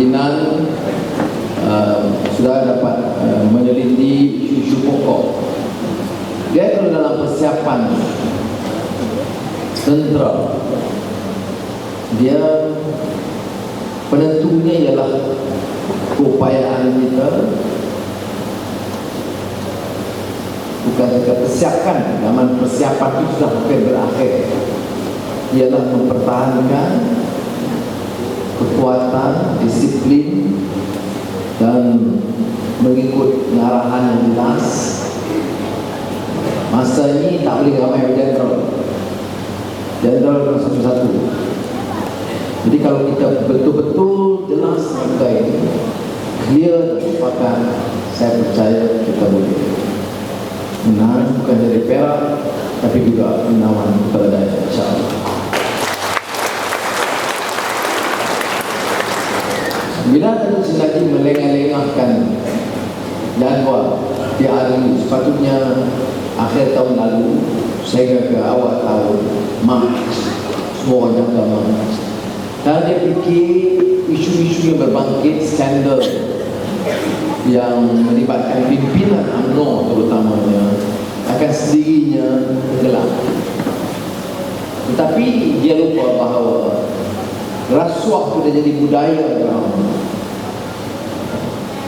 kemungkinan sudah dapat meneliti isu-isu pokok. Dia kalau dalam persiapan tentera, dia penentunya ialah keupayaan kita, bukan saja persiapkan. Zaman persiapan itu sudah hampir berakhir, ialah mempertahankan kekuatan, disiplin dan mengikut arahan yang jelas. Masa ini tak boleh ramai jenderal satu-satu. Jadi kalau kita betul-betul jelas mengenai ini, clear dan sepakat, saya percaya kita boleh menang, bukan dari Perak tapi juga menawan keberadaan, insyaAllah. Bila tentu lagi melengah-lengahkan jadual di hari sepatutnya akhir tahun lalu sehingga ke awal tahun Mac, semua orang jangka Mac. Dan dia fikir isu-isu yang berbangkit, skandal yang melibatkan pimpinan UMNO terutamanya akan sendirinya tenggelam. Tetapi dia lupa bahawa rasuah sudah jadi budaya orang.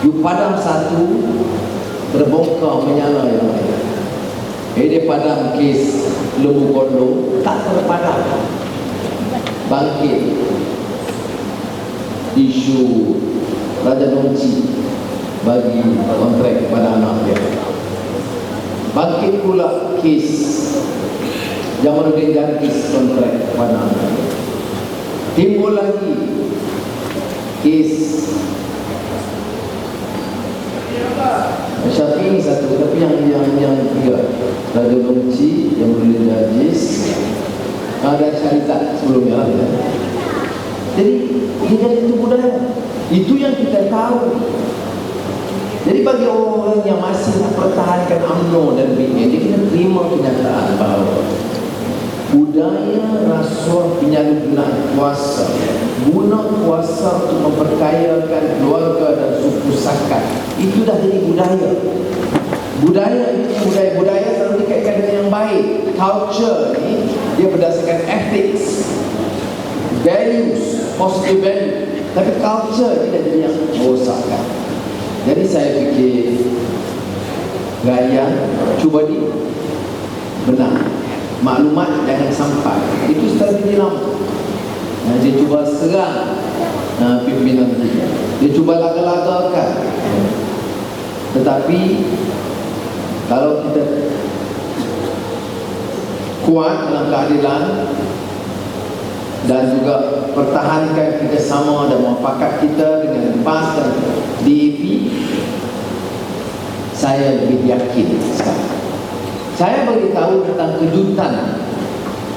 You padam satu, berbongkar menyala yang lain. Dia padam kes Lembu Kondo, tak terpadam. Bangkit isu Raja Nongci bagi kontrak kepada anak dia. Bangkit pula kes Jamaluddin Jarvis kontrak kepada anak dia. Timbul lagi kes Syafiq ini satu, tapi yang tiga, Raja Nongci, Jamaluddin Jarvis, ada Syarizat sebelumnya. Jadi ini itu budaya, itu yang kita tahu. Jadi bagi orang yang masih nak pertahankan UMNO dan BN, dia kena terima kenyataan bahawa budaya rasuah penyalahgunaan kuasa, guna kuasa untuk memperkayakan keluarga dan suku sakat, itu dah jadi budaya. Budaya itu budaya selalu dikaitkan dengan yang baik. Culture ni dia berdasarkan ethics, values, positive value. Tapi culture ni dah jadi yang merosakkan. Jadi saya fikir gaya cuba di benar, maklumat jangan sampai. Itu strategi lama. Dia cuba serang pimpinan kita, dia cuba laga-lagakan. Tetapi kalau kita kuat dalam keadilan dan juga pertahankan kerjasama dan muafakat kita dengan PAS dan DAP, saya lebih yakin sekarang. Saya beritahu tentang kejutan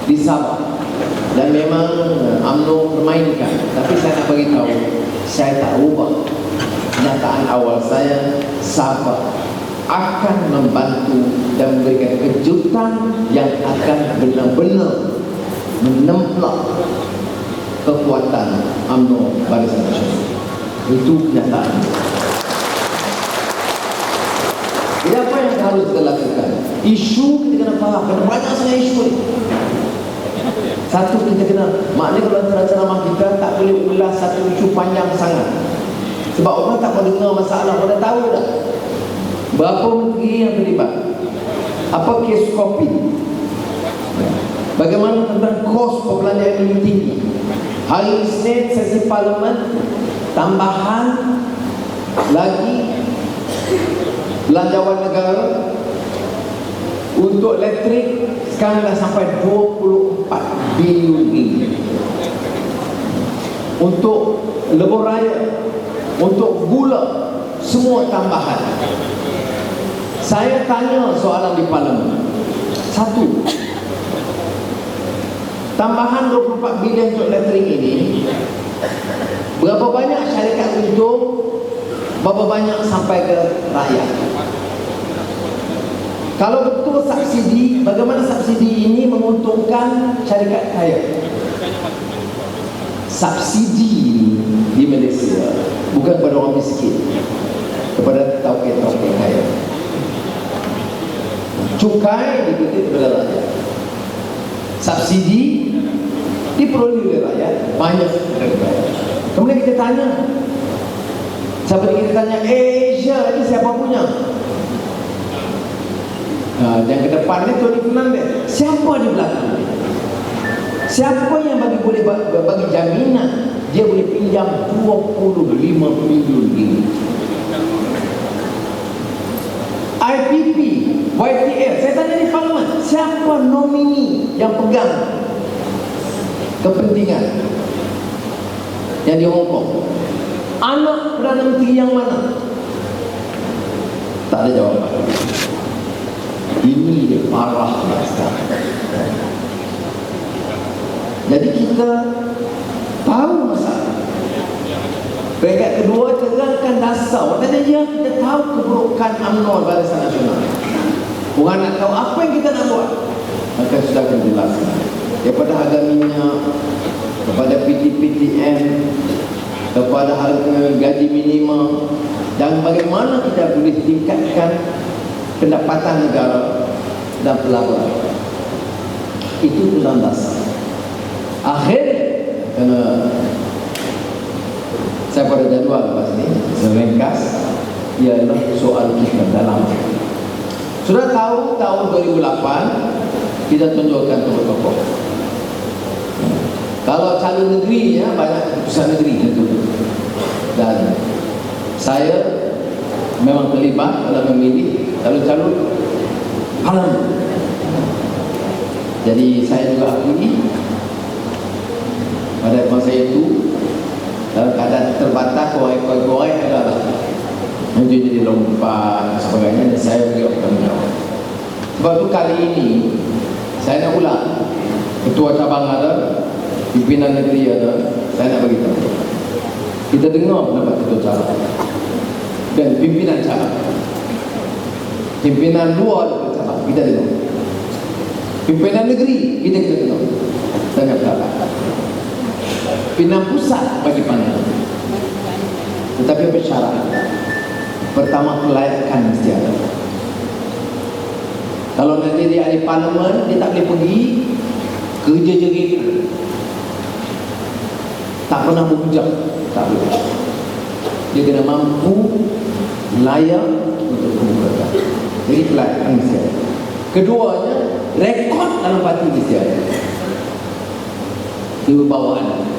di Sabah dan memang UMNO permainkan, tapi saya nak beritahu, saya tak ubah kenyataan awal saya. Sabah akan membantu dan memberikan kejutan yang akan benar-benar menemplak kekuatan UMNO Barisan Nasional. Itu kenyataan. Jadi apa yang harus kita lakukan? Isu kita kena faham, kena banyak sangat isu ni. Satu, kita kena, maknanya kalau antara ceramah kita tak boleh ulas satu isu panjang sangat, sebab orang tak mau dengar masalah, orang dah tahu dah berapa menteri yang terlibat, apa kes kopi, bagaimana tentang kos perbelanjaan yang tinggi. Hari Isnin sesi parlimen, tambahan lagi belanjawan negara untuk elektrik sekarang dah sampai 24 bilion ringgit. Untuk lebuh raya, untuk gula, semua tambahan. Saya tanya soalan di parlimen. Satu, tambahan 24 bilion untuk elektrik ini, berapa banyak syarikat untung, berapa banyak sampai ke rakyat? Kalau betul subsidi, bagaimana subsidi ini menguntungkan syarikat kaya? subsidi di Malaysia bukan kepada orang miskin, kepada tauke-tauke kaya. Cukai dikutip kepada rakyat, subsidi diperoleh oleh rakyat, banyak dari rakyat. Kemudian kita tanya, seperti kita tanya, Asia ini siapa punya? Yang ke depan ni Tony Fernandez, siapa di belakang ni? Siapa yang boleh bagi jaminan dia boleh pinjam 25 bilion ringgit? IPP, YTL, saya tanya di parlimen, siapa nomini yang pegang kepentingan yang di Hong Kong? Anak Perdana Menteri yang mana? Tak ada jawapan. Ini dia parahnya sekarang. Jadi kita tahu masalah. Peringkat kedua, terangkan dasar. Maknanya kita tahu keburukan UMNO Barisan Nasional. Orang nak tahu apa yang kita nak buat, maka sudah akan jelaskan. Daripada harga minyak, kepada PTPTN, kepada harga gaji minimum, dan bagaimana kita boleh tingkatkan pendapatan negara dan pelaburan. Itu tujuan dasar. Akhir, kerana saya pada jadual lepas ni, saya ringkas, ialah soal kita dalam. Sudah tahu tahun 2008 kita tunjukkan tokoh-tokoh. Kalau calon negerinya banyak keputusan negeri tentu. Dan saya memang terlibat dalam memilih calon-calon parlimen. Jadi saya juga akui pada masa itu dalam keadaan terbatas, korek-korek adalah menjadi jadi lompat sebagainya, dan saya beri bertanggungjawab. Sebab itu kali ini saya nak ulang, ketua cabang ada, pimpinan negeri ada, saya nak beritahu. Kita dengar pendapat ketua cabang dan pimpinan cabang, pimpinan luar cabang kita dengar, pimpinan negeri kita dengar dengan pendapat. Pimpinan pusat bagi pandangan, tetapi bersyarat. Pertama, kelayakan mesti ada. Kalau nanti dia ahli parlimen, dia tak boleh pergi kerja jerit, tak pernah bekerja, tak boleh. Dia kena mampu, layak untuk bekerja. Jadi kelayakan mesti ada. Keduanya, rekod dalam parti mesti ada. Kewibawaan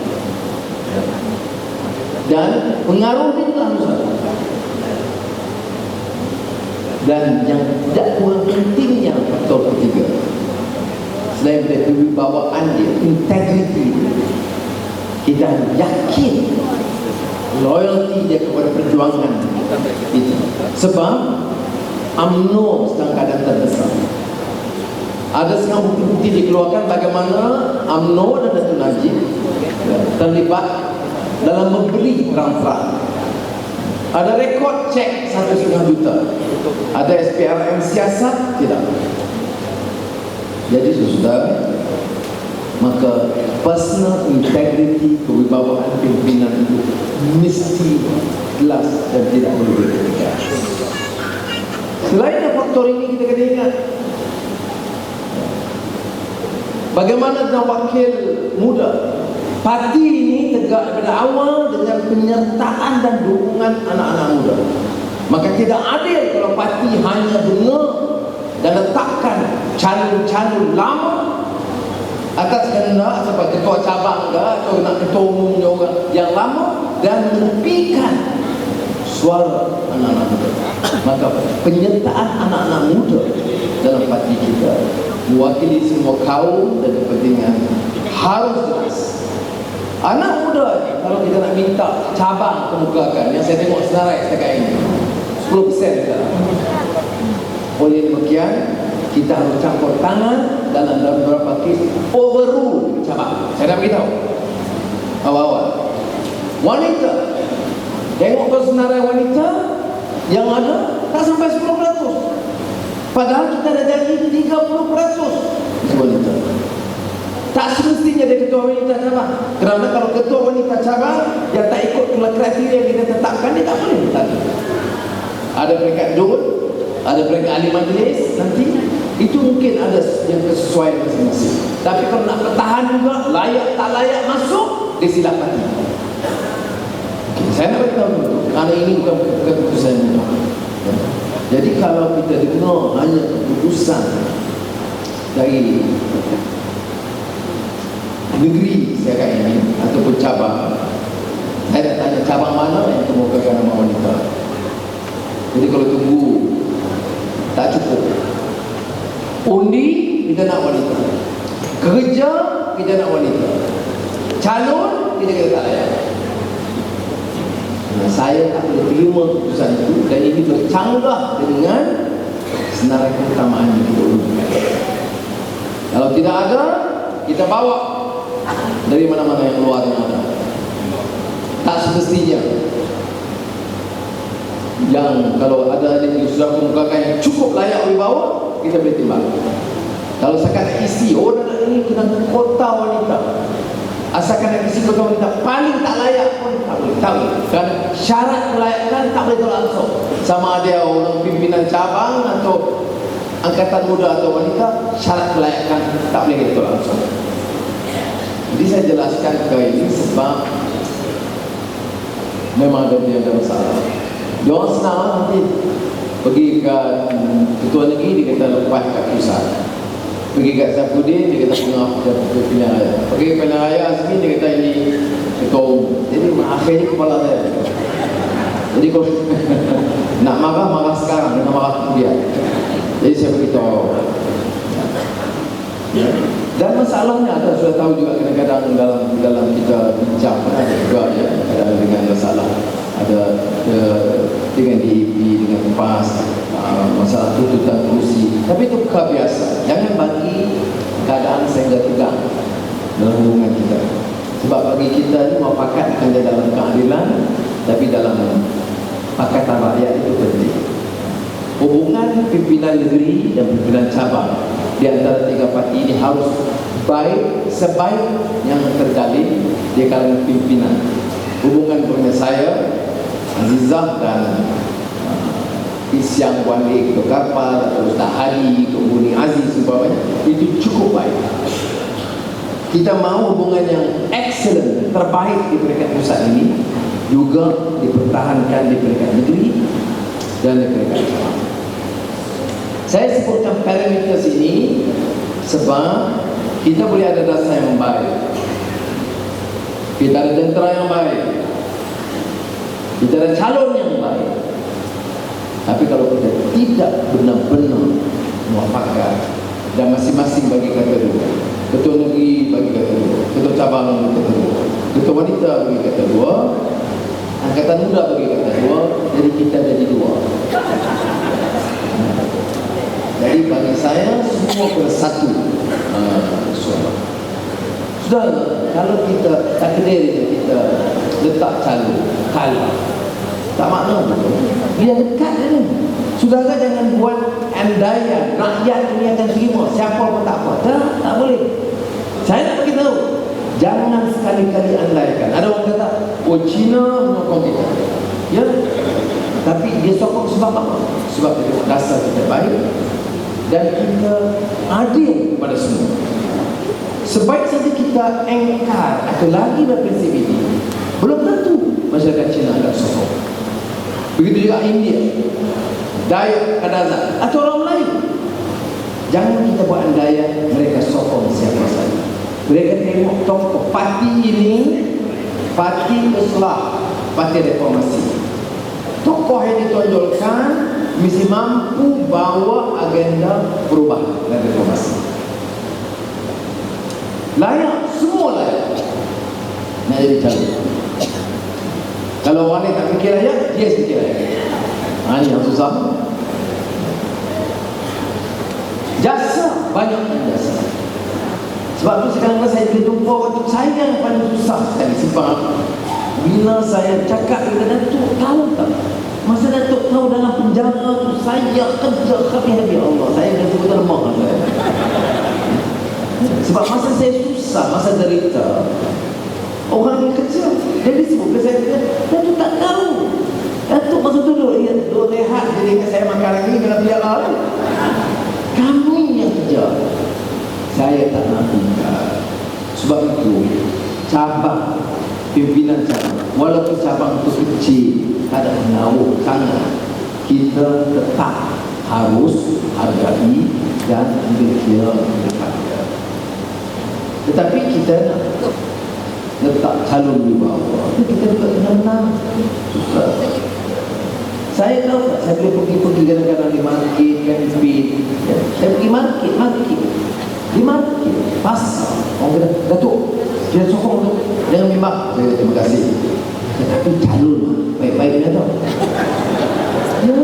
dan pengaruh dia juga harus ada. Dan yang tidak kurang pentingnya, faktor ketiga, selain dari kewibawaan dia, integriti dia, kita yakin loyalty dia kepada perjuangan itu. Sebab UMNO sedang keadaan terdesak. Ada sekarang bukti-bukti dikeluarkan bagaimana UMNO dan Datuk Najib terlibat dalam membeli perang-perang. Ada rekod cek 1,5 juta. Ada SPRM siasat? Tidak. Jadi saudara, maka personal integrity, kewibawaan pimpinan itu mesti jelas dan tidak boleh diperlukan. Selain faktor ini, kita kena ingat bagaimana dengan wakil muda. Parti ini tegak pada awal dengan penyertaan dan dukungan anak-anak muda. Maka tidak adil kalau parti hanya dengar dan letakkan calon-calon lama atas kehendak sebagai ketua cabang ke atau nak ketua umumnya orang yang lama, dan menepikan suara anak-anak muda. Maka penyertaan anak-anak muda dalam parti kita, mewakili semua kaum dan kepentingan, harus jelas. Anak muda ni, kalau kita nak minta cabang kemukakan, yang saya tengok senarai setakat ini 10% sekarang. Oleh demikian, kita harus campur tangan dalam beberapa kes overrule cabang. Saya nak beritahu awal-awal, wanita, tengok tu senarai wanita yang ada tak sampai 10%. Padahal kita dah jadi 30% wanita. Tak semestinya dia ketua wanita cabang. Kerana kalau ketua wanita cabang yang tak ikut kriteria yang kita tetapkan, dia tak boleh bertanding. Ada peringkat dul, ada peringkat ahli majlis nanti. Itu mungkin ada yang kesesuaian masing-masing. Tapi kalau nak bertahan juga, layak tak layak masuk, dia silap hati. Saya nak beritahu dulu, kerana ini bukan keputusan mudah. Jadi kalau kita dengar hanya keputusan dari negeri sekarang ini ataupun cabang, saya nak tanya cabang mana yang kemukakan nama wanita. Jadi kalau tunggu tak cukup, undi kita nak wanita, kerja kita nak wanita, calon kita tak layak. Saya tak boleh terima keputusan itu, dan ini bercanggah dengan senarai keutamaan yang kita urutkan. Kalau tidak ada, kita bawa dari mana-mana yang luar yang ada. Tak semestinya yang kalau ada yang sudah mengemukakan yang cukup layak dibawa, kita boleh timbang. Kalau sekarang isi, nak ini kena kota wanita, asalkan nak isi kota wanita paling tak layak pun tak boleh. Tak boleh. Kan syarat kelayakan tak boleh tolak langsung. Sama ada orang pimpinan cabang atau angkatan muda atau wanita, syarat kelayakan tak boleh kita tolak langsung. Jadi saya jelaskan ke ini sebab memang ada masalah. Jangan senang nanti pergi ke ketua negeri, dia kata lepas kat pusat. Pergi kat Safudin, dia kata pilihan raya. Pergi ke pilihan raya sini, dia kata ini ketua umum. Jadi akhirnya kepala saya. Jadi kalau nak marah sekarang, nak marah kemudian. Jadi saya beritahu. Ya. Dan masalahnya ada, sudah tahu juga kadang-kadang dalam kita bincang ada juga ya, ada dengan masalah, ada dengan DAP, dengan PAS, masalah tuntutan kerusi. Tapi itu perkara biasa. Jangan bagi keadaan sehingga tegang dalam hubungan kita. Sebab bagi kita ni muafakat bukan dalam keadilan, tapi dalam pakatan rakyat itu penting. Hubungan pimpinan negeri dan pimpinan cabang di antara tiga parti ini harus baik, sebaik yang terjalin di kalangan pimpinan. Hubungan dengan saya, Azizah dan Isyang Wali ke Kapal atau Ustaz Ali ke Buni Aziz sebagainya, itu cukup baik. Kita mahu hubungan yang excellent, terbaik di peringkat pusat ini juga dipertahankan di peringkat negeri dan di peringkat cabang. Saya sebutkan parameter ini sebab kita boleh ada dasar yang baik, kita ada tentera yang baik, kita ada calon yang baik. Tapi kalau kita tidak benar-benar muafakat dan masing-masing bagi kata dua, ketua negeri bagi kata dua, ketua cabang bagi kata dua, ketua wanita bagi kata dua, angkatan muda bagi kata dua, jadi kita jadi dua. Jadi bagi saya semua bersatu. Sudah, kalau kita takdir kita letak calon kalah, tak makna betul. Dia dekat ni. Saudara jangan buat andaian rakyat ini akan terima siapa pun tak apa. Tak boleh. Saya nak beritahu, jangan sekali-kali andaikan. Ada orang kata, oh Cina menyokong kita. Ya. Tapi dia sokong sebab apa? Sebab dia dasar kita baik dan kita adil kepada semua. Sebaik saja kita engkar atau lagi berprinsip ini, belum tentu masyarakat Cina akan sokong. Begitu juga India, Dayak, Kadazan atau orang Melayu. Jangan kita buat andaian mereka sokong siapa saja. Mereka tengok tokoh parti ini, parti Islam, parti reformasi. Tokoh yang ditonjolkan mesti mampu bawa agenda perubahan dan reformasi. Layak, semua layak nak jadi calon. Kalau orang tak fikir layak, dia fikir layak. Ini yang susah. Jasa, banyak jasa. Sebab tu sekarang saya boleh jumpa waktu saya yang paling susah sekali. Sebab bila saya cakap dengan Datuk, tahu tak? Masa Datuk tahu dalam penjara tu, saya kerja habis-habis. Allah, saya dah betul-betul lemah saya. Sebab masa saya susah, masa derita, orang yang kerja Jadi sebab saya kata, Datuk tak tahu. Datuk masa tu duduk rehat, jadi ingat saya makan lagi, kena biar lah. Kami yang kerja. Saya tak nak tinggal. Sebab itu, cabang, pimpinan cabang, walaupun cabang itu kecil, tak ada menaruh sangat, kita tetap harus hargai dan ambil kira mereka. Tetapi kita nak letak calon di bawah, kita kena menang. Susah. Saya tahu tak, saya boleh pergi kadang-kadang di market, campaign, ya. Saya pergi market di market, pasar. Orang kata, Datuk, dia sokong tu, jangan bimbang. Saya kata, terima kasih. Tetapi calon baik-baiknya tau. Ya,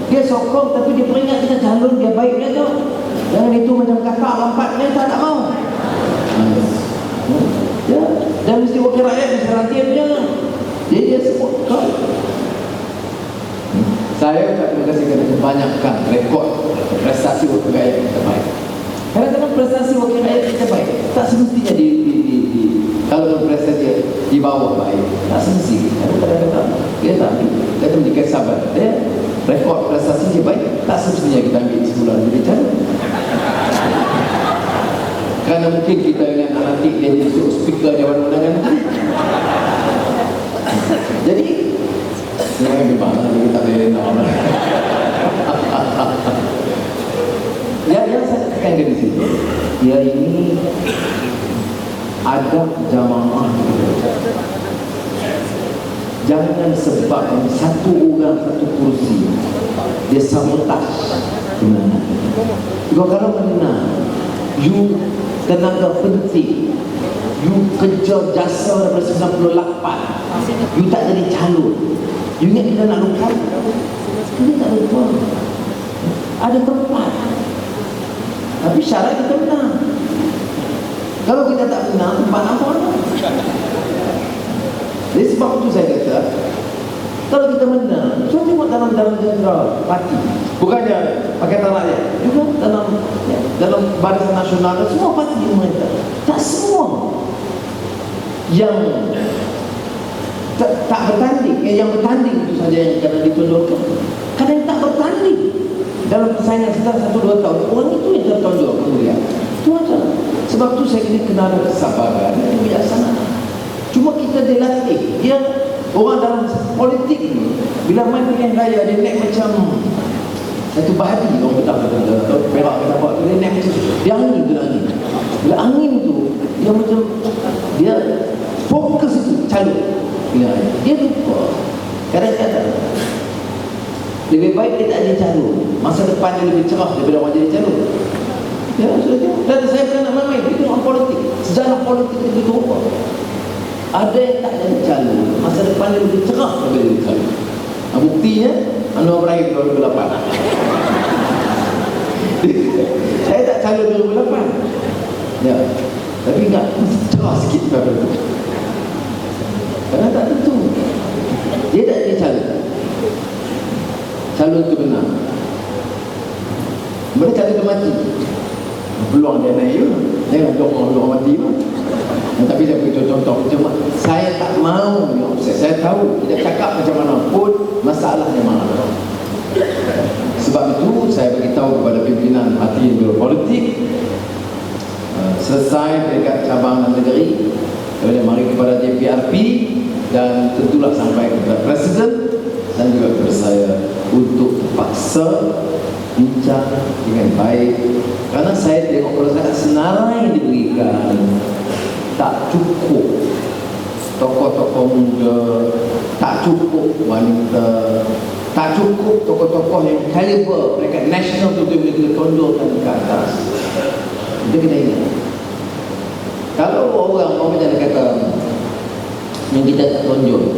dia sokong tapi dia peringat dengan calon dia baiknya tau. Jangan itu macam kakak lompatnya, tak mau. Ya, dan mesti wakil rakyat mesti latihan dia. Jadi dia sebut kau. Saya ucap terima kasih kerana kebanyakan rekod prestasi wakil rakyat kita baik. Kadang-kadang prestasi wakil rakyat kita baik tak semestinya kalau prestasi di bawah baik, tak semestinya. Kadang-kadang dia tak kita menjadi sabar. Dia rekod prestasi dia baik, tak semestinya kita ambil sebulan jadi calon. Kerana mungkin kita dengan anak dia jadi speaker Dewan Undangan. Jadi jangan gimana kita tak boleh nak. Yang saya tekankan di sini, dia ini adab jamaah. Jangan sebab satu orang satu kursi dia sabotaj kemenangan. Kalau menang, you tenaga penting, you kerja jasa daripada 98, you tak jadi calon. You ingat kita nak lupa? Kita tak lupa. Ada tempat, tapi syarat kita menang. Kalau kita tak menang, tempat apa? Jadi sebab itu saya kata, kalau kita menang, cuba tengok dalam jenderal parti, bukannya Pakatan Rakyat, juga dalam Barisan Nasional, semua parti mereka, tak semua yang tak bertanding, yang bertanding itu saja yang kena ditunjukkan. Kadang yang tak bertanding dalam persaingan sekitar 1-2 tahun, orang itu yang tertonjol kemudian. Itu aja. Sebab itu saya kena ada kesabaran dan kebijaksanaan. Cuma kita dilatih. Dia orang dalam politik ni, bila main pilihan raya, dia naik macam satu bahadi. Orang kata perak kata apa, dia naik macam dia angin tu angin. Bila angin tu, dia macam dia fokus itu calon. Dia lupa. Kadang-kadang lebih baik dia tak jadi calon, masa depan dia lebih cerah daripada orang jadi calon. Ya, sudah tengok. Dan saya bukan nak main, itu orang politik. Sejarah politik itu berubah. Ada yang tak jadi calon, masa depan dia lebih cerah daripada jadi calon. Buktinya Anwar Ibrahim 2008. Saya tak calon 2008. Ya, tapi enggak cerah sikit daripada itu. Kerana tak tentu. Dia tak jadi calon. Calon itu benar. Mereka calon itu mati. Peluang dia naik juga. Jangan peluang mati pun. Tapi saya beri contoh. Cuma saya tak mahu saya tahu kita cakap macam mana pun masalahnya mana. Sebab itu saya beritahu kepada pimpinan hati politik, selesai dekat cabang dan negeri, kemudian mari kepada JPRP dan tentulah sampai kepada Presiden dan juga kepada saya untuk terpaksa bincang dengan baik. Karena saya tengok kalau saya senarai yang diberikan tak cukup tokoh-tokoh muda, tak cukup wanita, tak cukup tokoh-tokoh yang kaliber mereka nasional untuk kita tonjolkan ke atas. Itu kita ingat. Kalau orang macam kata yang kita tak tonjol,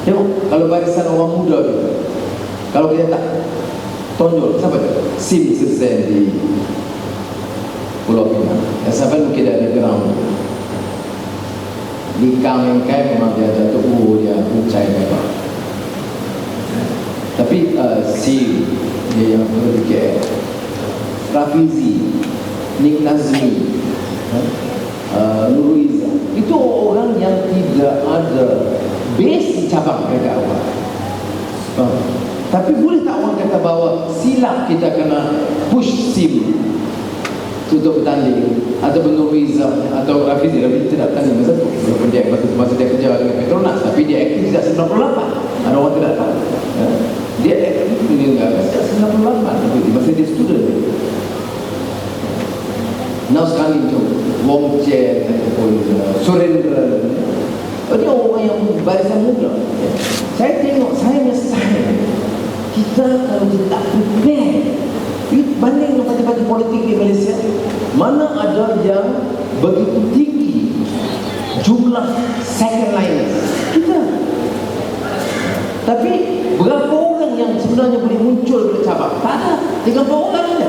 tengok kalau barisan orang muda itu, kalau kita tak tonjol, siapa tu? SIM Sesen di Pulau Pinang. Sampai mungkin ada ground. Di Kamengkai memang dia jatuh, dia ucai memang. Tapi SIM dia yang berdekat, Rafizi, Nik Nazmi, Nuriza, itu orang yang tidak ada ada base di cabang dekat awal. Tapi boleh tak orang kata bahawa silap kita kena push SIM untuk bertanding, atau Nuriza atau Rafizi tidak bertanding masa tu, masa dia kerja dengan Petronas, tapi dia aktif sejak 98. Ada orang tidak tahu, ya? Dia aktif dengan sejak 98 masa dia student. Now sekarang itu Wong Chen ataupun Surendra, dia orang yang barisan muda. Saya tengok, saya menyesal kita kalau kita tak prepare. Banding dengan parti-parti politik di Malaysia, mana ada yang begitu tinggi jumlah second liners kita. Tapi berapa orang yang sebenarnya boleh muncul dari cabang? Tak ada, 3 orang saja.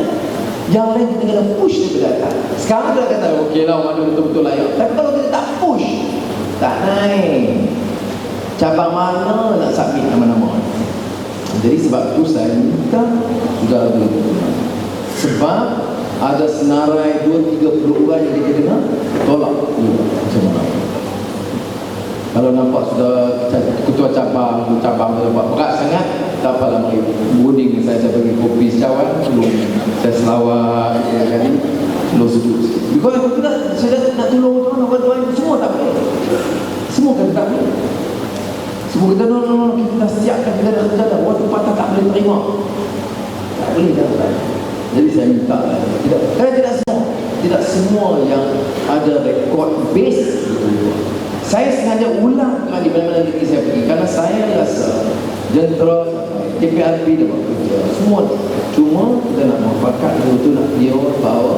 Yang lain kita kena push daripada atas. Sekarang kita kata okey lah, mana betul-betul layak. Tapi kalau kita tak push, tak naik. Cabang mana nak submit nama-nama? Jadi sebab itu saya minta sudah sebab ada senarai 2-3 peluang yang kita kena tolak macam mana. Kalau nampak sudah ketua cabang buat berat sangat, tak apalah, mari boarding saya bagi kopi secawan, belum saya selawat kali belum sejuk. Because aku saya nak tolong orang orang semua tak boleh. Semua kan tak boleh. Semua kita no, kita siapkan, kita dah kerja dah. Waktu patah tak boleh terima. Tak boleh dah. Jadi saya minta tidak semua yang ada rekod base. Saya sengaja ulang di mana-mana negeri saya pergi, kerana saya rasa jentera KPRP dah buat kerja semua. Cuma kita nak muafakat betul nak dia bahawa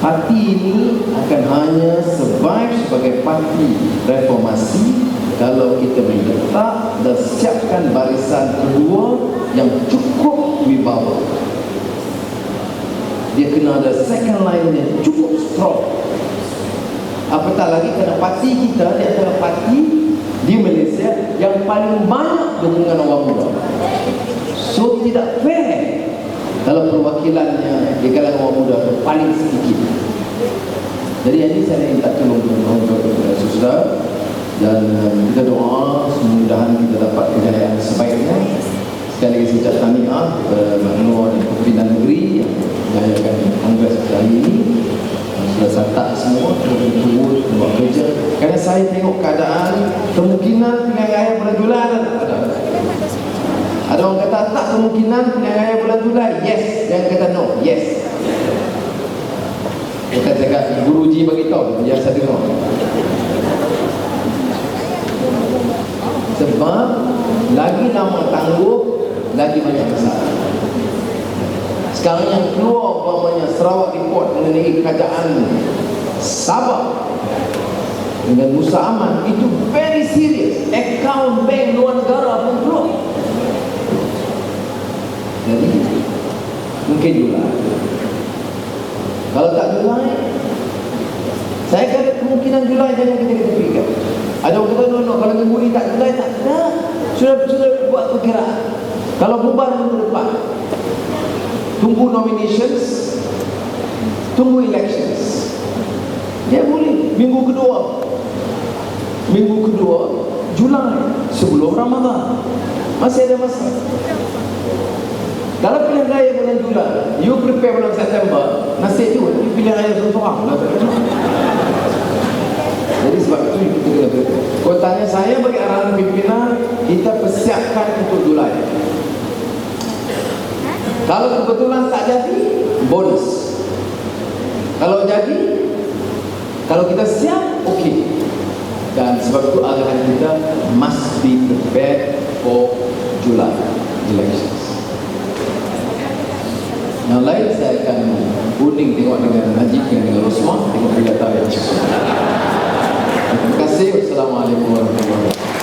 parti ini akan hanya survive sebagai parti reformasi kalau kita letak dan siapkan barisan kedua yang cukup wibawa. Dia kena ada second line yang cukup strong. Apatah lagi kerana parti kita di antara parti di Malaysia yang paling banyak dukungan orang muda. So tidak fair kalau perwakilannya di kalangan orang muda itu paling sedikit. Jadi ini saya minta tolong untuk saudara, dan kita doa semudahan kita dapat kejayaan sebaiknya. Sekali lagi saya ucap tahniah kepada Mak Nur dan Pimpinan Negeri yang mengayakan Kongres hari ini. Sudah santak semua turun buat kerja. Kerana saya tengok keadaan, kemungkinan pilihan raya bulan Julai ada. Ada orang kata tak kemungkinan pilihan raya bulan Julai. Yes. Yang kata no. Yes. Kita cakap guruji beritahu, biasa dengar. Sebab lagi lama tangguh, lagi banyak masalah. Sekarang yang keluar umpamanya Sarawak Report mengenai kerajaan Sabah dengan Musa Aman, itu very serious. Akaun bank luar negara pun keluar. Jadi mungkin Julai. Kalau tak Julai, saya kata kemungkinan Julai jangan kita fikir. Ada orang kata no, kalau minggu ni tak Julai, tak ada. Sudah buat perkiraan. Kalau bubar minggu depan, tunggu nominations, tunggu elections. Dia boleh minggu kedua Julai, sebelum Ramadan, masih ada masa. Kalau pilihan raya bulan Julai, you prepare bulan September, nasib tu you pilihan raya seorang lah. Jadi sebab itu kita kena prepare. Kalau tanya saya bagi arahan pimpinan, kita persiapkan untuk Julai. Kalau kebetulan tak jadi, bonus. Kalau jadi, kalau kita siap, okey. Dan sebab itu arahan kita must be prepared for July elections. Yang lain saya akan bunding tengok dengan Najib dengan Rosmah, tengok bila tahu. Terima kasih. Wassalamualaikum warahmatullahi wabarakatuh.